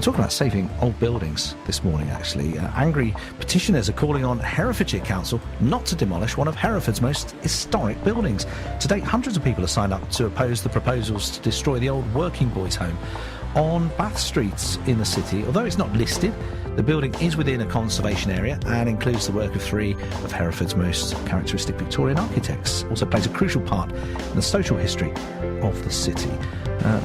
We're talking about saving old buildings this morning, actually. Angry petitioners are calling on Herefordshire Council not to demolish one of Hereford's most historic buildings. To date, hundreds of people have signed up to oppose the proposals to destroy the old working boys' home on Bath Street in the city. Although it's not listed, the building is within a conservation area and includes the work of three of Hereford's most characteristic Victorian architects. Also plays a crucial part in the social history of the city.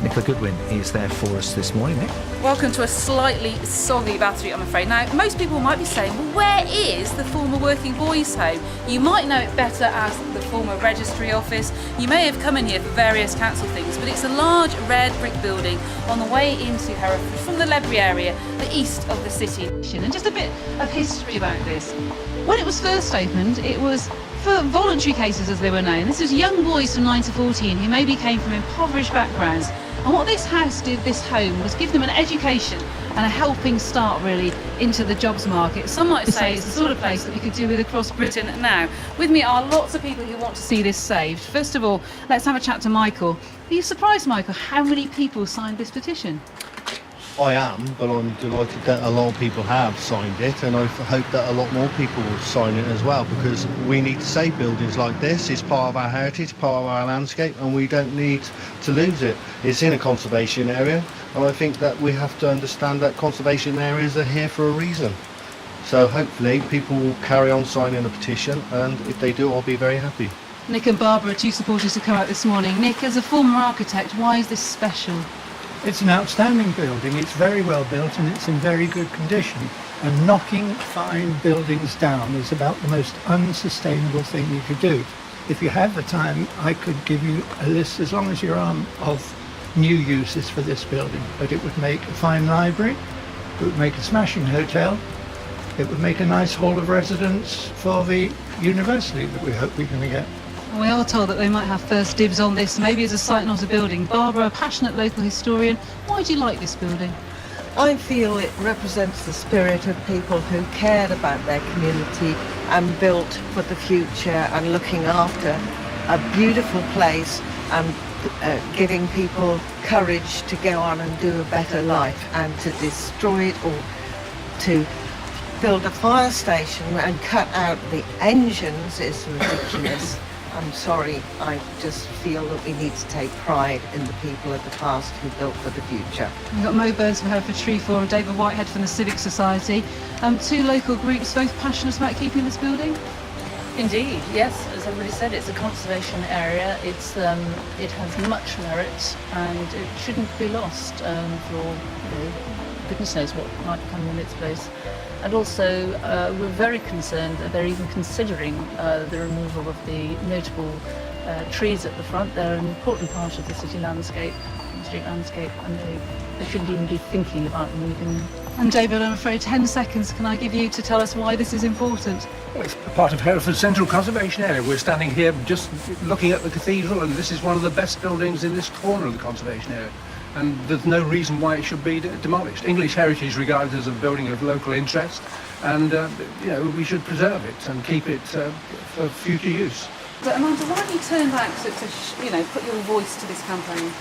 Nicola Goodwin is there for us this morning. Nick? Welcome to a slightly soggy Bath Street, I'm afraid. Now, most people might be saying, well, where is the former working boys' home? You might know it better as the former registry office. You may have come in here for various council things, but it's a large red brick building on the way into Hereford from the Ledbury area, the east of the city. And just a bit of history about this. When it was first opened, it was for voluntary cases, as they were known. This was young boys from 9 to 14 who maybe came from impoverished backgrounds. And what this house did, this home, was give them an education and a helping start, really, into the jobs market. Some might say it's the sort of place that we could do with across Britain now. With me are lots of people who want to see this saved. First of all, let's have a chat to Michael. Are you surprised, Michael, how many people signed this petition? I am, but I'm delighted that a lot of people have signed it, and I hope that a lot more people will sign it as well, because we need to save buildings like this. It's part of our heritage, part of our landscape, and we don't need to lose it. It's in a conservation area, and I think that we have to understand that conservation areas are here for a reason. So hopefully people will carry on signing the petition, and if they do, I'll be very happy. Nick and Barbara are two supporters who come out this morning. Nick, as a former architect, why is this special? It's an outstanding building, it's very well built and it's in very good condition. And knocking fine buildings down is about the most unsustainable thing you could do. If you have the time, I could give you a list as long as you're on of new uses for this building. But it would make a fine library, it would make a smashing hotel, it would make a nice hall of residence for the university that we hope we're going to get. We are told that they might have first dibs on this, maybe as a site, not a building. Barbara, a passionate local historian, why do you like this building? I feel it represents the spirit of people who cared about their community and built for the future and looking after a beautiful place and giving people courage to go on and do a better life. And to destroy it or to build a fire station and cut out the engines is ridiculous. I'm sorry, I just feel that we need to take pride in the people of the past who built for the future. We've got Mo Burns from Hereford Tree Forum, David Whitehead from the Civic Society. Two local groups, both passionate about keeping this building? Indeed, yes. As everybody said, it's a conservation area. It has much merit and it shouldn't be lost for goodness knows what might come in its place. And also, we're very concerned that they're even considering the removal of the notable trees at the front. They're an important part of the city landscape, street landscape, and they shouldn't even be thinking about removing them. And David, I'm afraid 10 seconds can I give you to tell us why this is important? Well, it's part of Hereford's Central Conservation Area. We're standing here just looking at the cathedral, and this is one of the best buildings in this corner of the conservation area. And there's no reason why it should be demolished. English heritage is regarded as a building of local interest, and we should preserve it and keep it for future use. But Amanda, why don't you turn back to put your voice to this campaign?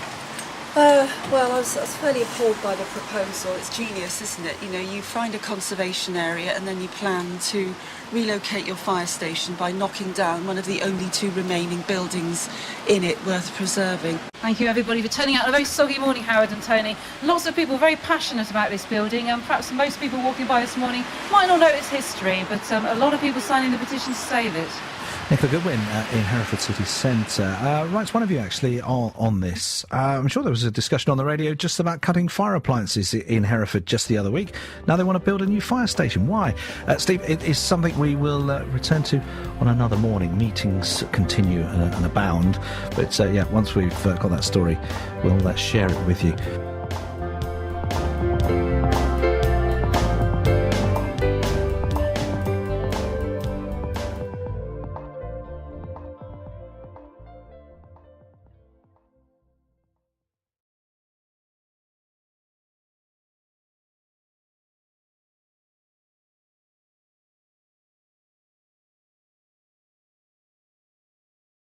Well, I was fairly appalled by the proposal. It's genius, isn't it? You find a conservation area and then you plan to relocate your fire station by knocking down one of the only two remaining buildings in it worth preserving. Thank you everybody for turning out on a very soggy morning, Howard and Tony. Lots of people very passionate about this building, and perhaps most people walking by this morning might not know its history, but a lot of people signing the petition to save it. Nicola Goodwin in Hereford City Centre. Writes one of you actually on this. I'm sure there was a discussion on the radio just about cutting fire appliances in Hereford just the other week. Now they want to build a new fire station. Why? Steve, it is something we will return to on another morning. Meetings continue and abound. But once we've got that story, we'll share it with you.